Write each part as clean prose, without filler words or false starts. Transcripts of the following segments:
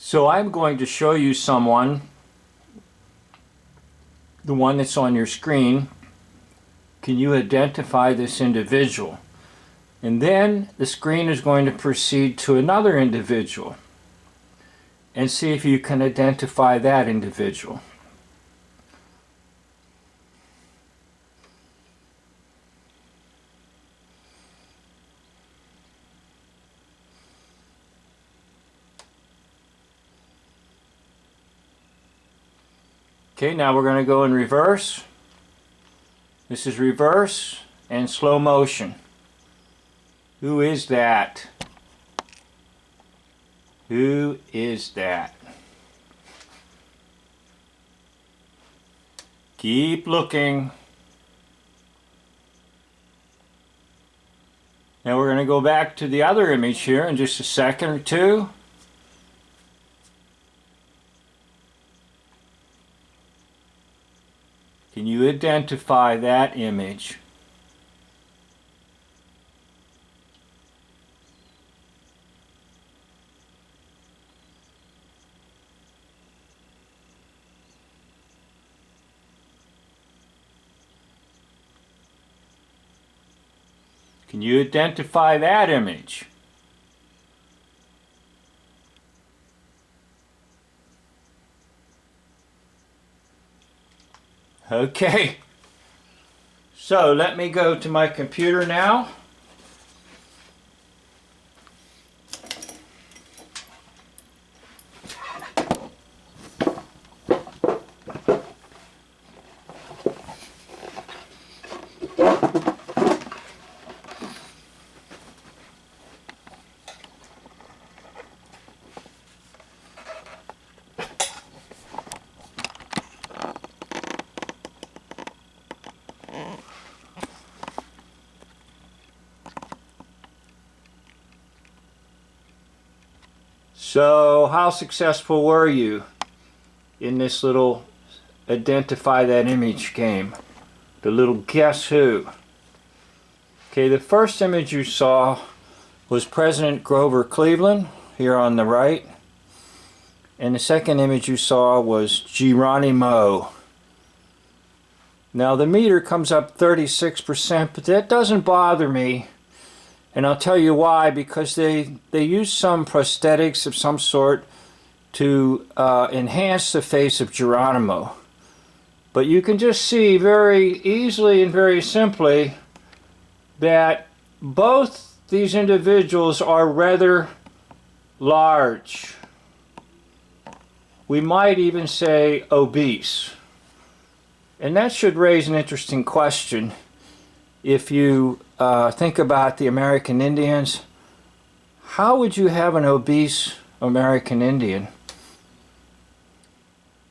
So I'm going to show you someone, the one that's on your screen. Can you identify this individual? And then the screen is going to proceed to another individual and see if you can identify that individual. Okay, now we're going to go in reverse. This is reverse and slow motion. Who is that? Who is that? Keep looking. Now we're going to go back to the other image here in just a second or two. Can you identify that image? Can you identify that image? Okay, so let me go to my computer now. So, how successful were you in this little identify that image game? The little guess who? Okay, the first image you saw was President Grover Cleveland here on the right. And the second image you saw was Geronimo. Now the meter comes up 36%, but that doesn't bother me. And I'll tell you why, because they use some prosthetics of some sort to enhance the face of Geronimo. But you can just see very easily and very simply that both these individuals are rather large. We might even say obese. And that should raise an interesting question. If you think about the American Indians, how would you have an obese American Indian?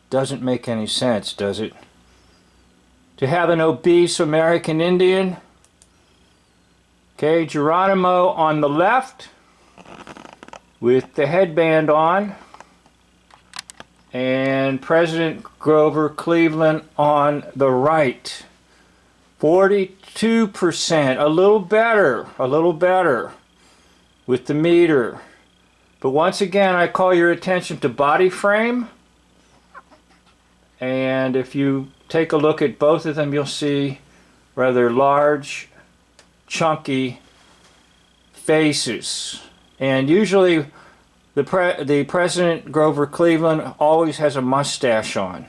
Doesn't make any sense, does it? To have an obese American Indian. Okay, Geronimo on the left with the headband on, and President Grover Cleveland on the right. 42%, a little better with the meter. But once again, I call your attention to body frame. And if you take a look at both of them, you'll see rather large, chunky faces. And usually the President Grover Cleveland always has a mustache on.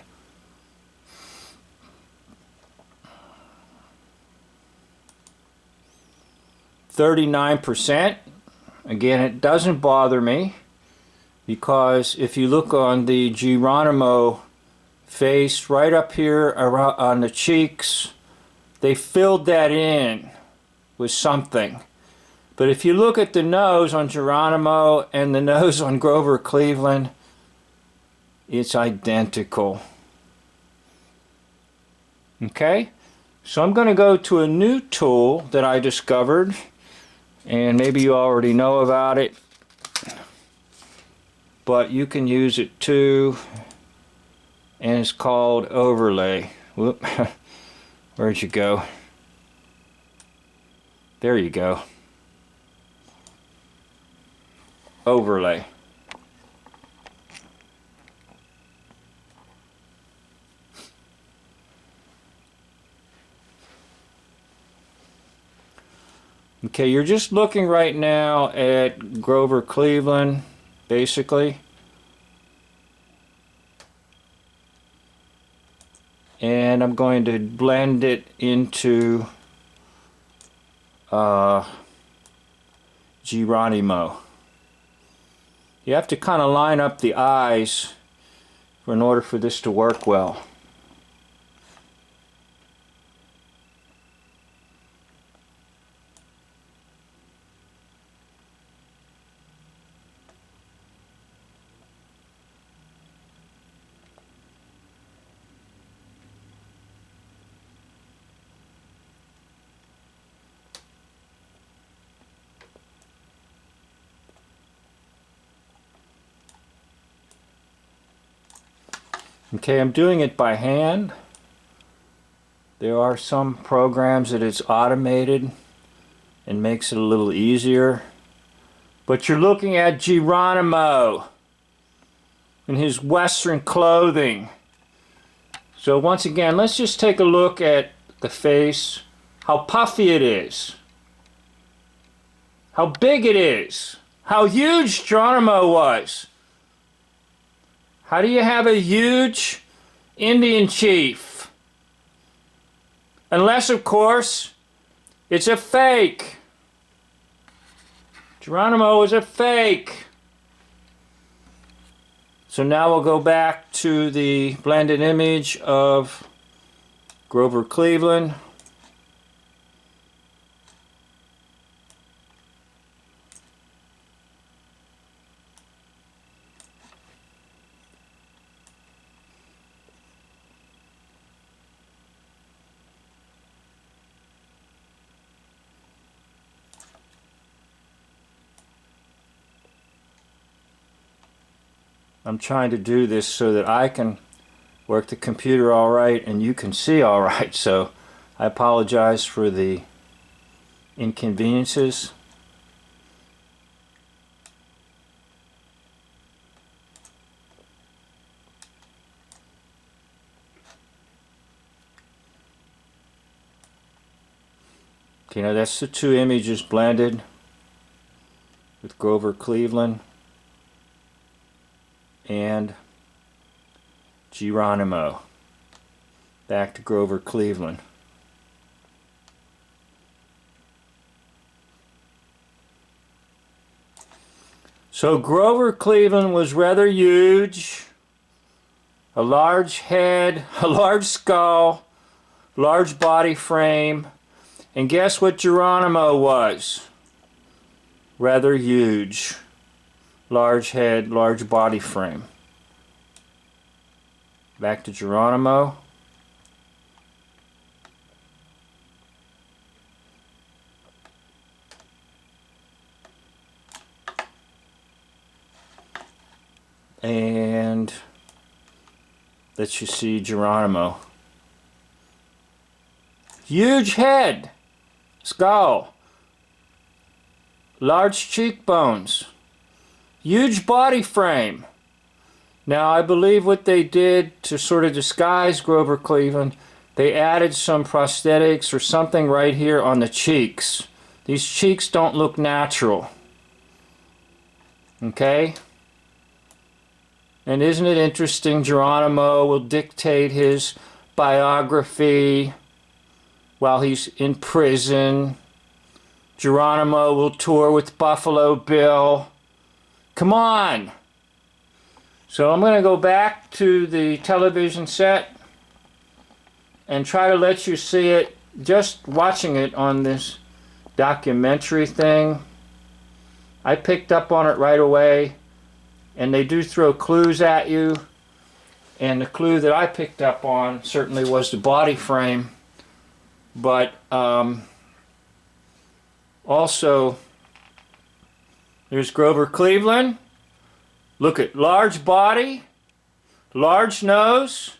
%. Again, it doesn't bother me, because if you look on the Geronimo face right up here around on the cheeks, they filled that in with something. But if you look at the nose on Geronimo and the nose on Grover Cleveland, it's identical. Okay, so I'm going to go to a new tool that I discovered, and maybe you already know about it, but you can use it too, and it's called overlay. Whoop. Where'd you go? There you go. Overlay. Okay, you're just looking right now at Grover Cleveland, basically. And I'm going to blend it into Geronimo. You have to kind of line up the eyes in order for this to work well. Okay, I'm doing it by hand. There are some programs that it's automated and makes it a little easier. But you're looking at Geronimo in his Western clothing. So once again, let's just take a look at the face, how puffy it is, how big it is, how huge Geronimo was. How do you have a huge Indian chief? Unless, of course, it's a fake. Geronimo is a fake. So now we'll go back to the blended image of Grover Cleveland. I'm trying to do this so that I can work the computer all right and you can see all right, so I apologize for the inconveniences. Okay, now that's the two images blended with Grover Cleveland and Geronimo. Back to Grover Cleveland. So Grover Cleveland was rather huge, a large head, a large skull, large body frame, and guess what Geronimo was? Rather huge. Large head, large body frame. Back to Geronimo. And let you see Geronimo. Huge head, skull, large cheekbones. Huge body frame. Now I believe what they did to sort of disguise Grover Cleveland, they added some prosthetics or something right here on the cheeks. These cheeks don't look natural. Okay? And isn't it interesting, Geronimo will dictate his biography while he's in prison. Geronimo will tour with Buffalo Bill. Come on! So I'm going to go back to the television set and try to let you see it, just watching it on this documentary thing. I picked up on it right away, and they do throw clues at you, and the clue that I picked up on certainly was the body frame, but also there's Grover Cleveland. Look at large body, large nose,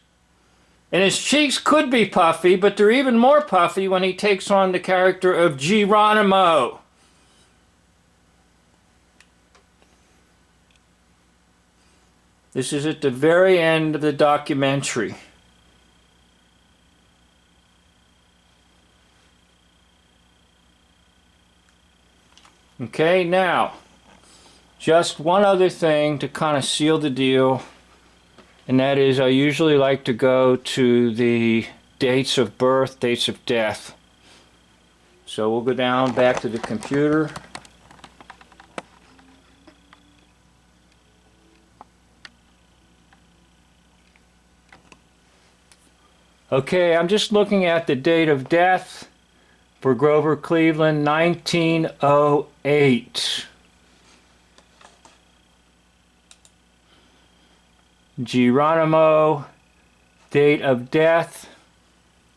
and his cheeks could be puffy, but they're even more puffy when he takes on the character of Geronimo. This is at the very end of the documentary. Okay, now, just one other thing to kind of seal the deal, and that is I usually like to go to the dates of birth, dates of death. So we'll go down back to the computer. Okay, I'm just looking at the date of death for Grover Cleveland, 1908. Geronimo, date of death,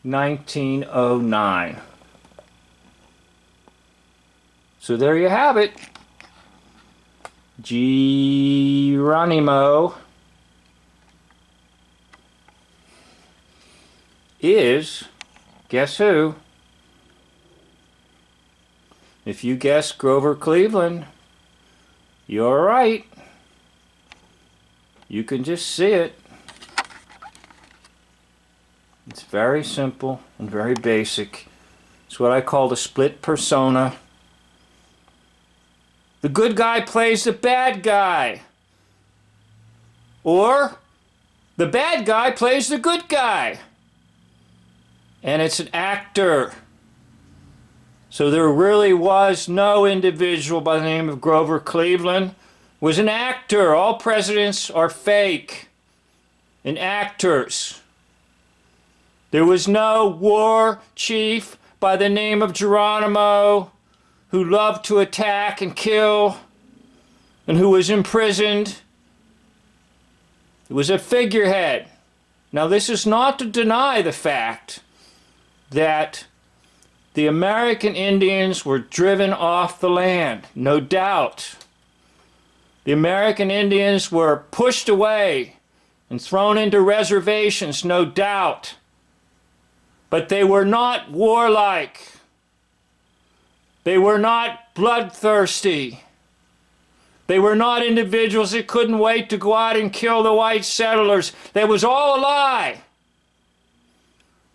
1909. So there you have it. Geronimo is, guess who? If you guess Grover Cleveland, you're right. You can just see it. It's very simple and very basic. It's what I call the split persona. The good guy plays the bad guy. Or the bad guy plays the good guy. And it's an actor. So there really was no individual by the name of Grover Cleveland. It was an actor. All presidents are fake and actors. There was no war chief by the name of Geronimo who loved to attack and kill and who was imprisoned. It was a figurehead. Now, this is not to deny the fact that the American Indians were driven off the land, no doubt. The American Indians were pushed away and thrown into reservations, no doubt. But they were not warlike. They were not bloodthirsty. They were not individuals that couldn't wait to go out and kill the white settlers. That was all a lie.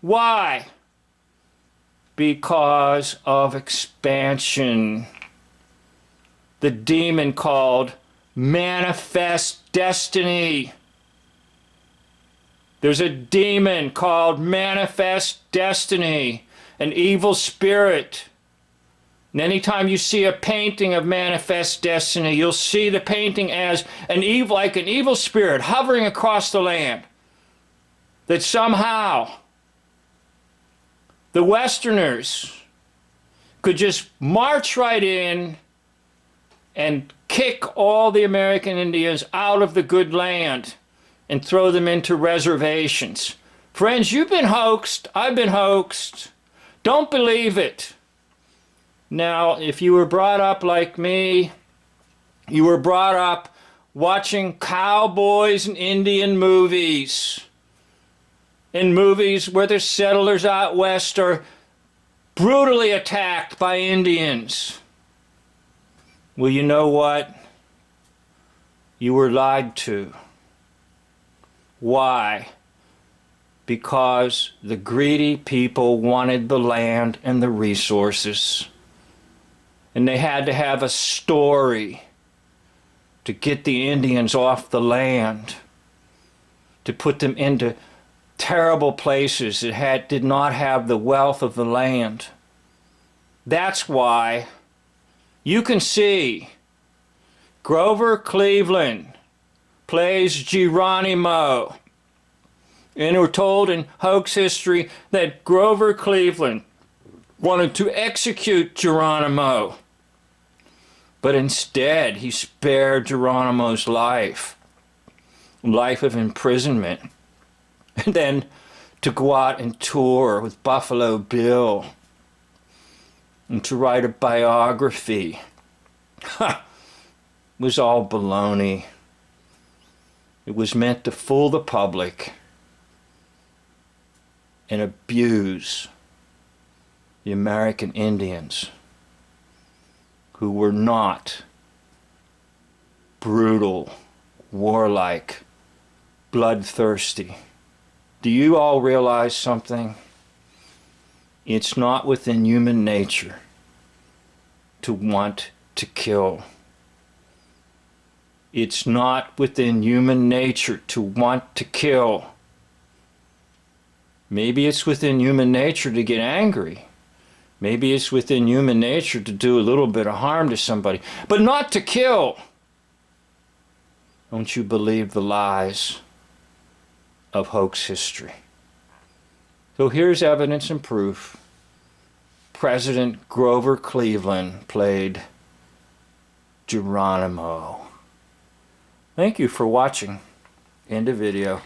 Why? Because of expansion. The demon called manifest destiny. There's a demon called manifest destiny, an evil spirit. And anytime you see a painting of manifest destiny, you'll see the painting as like an evil spirit hovering across the land. That somehow the Westerners could just march right in and kick all the American Indians out of the good land and throw them into reservations. Friends, you've been hoaxed. I've been hoaxed. Don't believe it. Now, if you were brought up like me, you were brought up watching cowboys and Indian movies. In movies where the settlers out west are brutally attacked by Indians. Well, you know what? You were lied to. Why? Because the greedy people wanted the land and the resources. And they had to have a story to get the Indians off the land, to put them into terrible places that did not have the wealth of the land. That's why you can see Grover Cleveland plays Geronimo. And we're told in hoax history that Grover Cleveland wanted to execute Geronimo. But instead, he spared Geronimo's life of imprisonment. And then to go out and tour with Buffalo Bill and to write a biography. It was all baloney. It was meant to fool the public and abuse the American Indians, who were not brutal, warlike, bloodthirsty. Do you all realize something? It's not within human nature to want to kill. It's not within human nature to want to kill. Maybe it's within human nature to get angry. Maybe it's within human nature to do a little bit of harm to somebody, but not to kill. Don't you believe the lies of hoax history? So here's evidence and proof. President Grover Cleveland played Geronimo. Thank you for watching. End of video.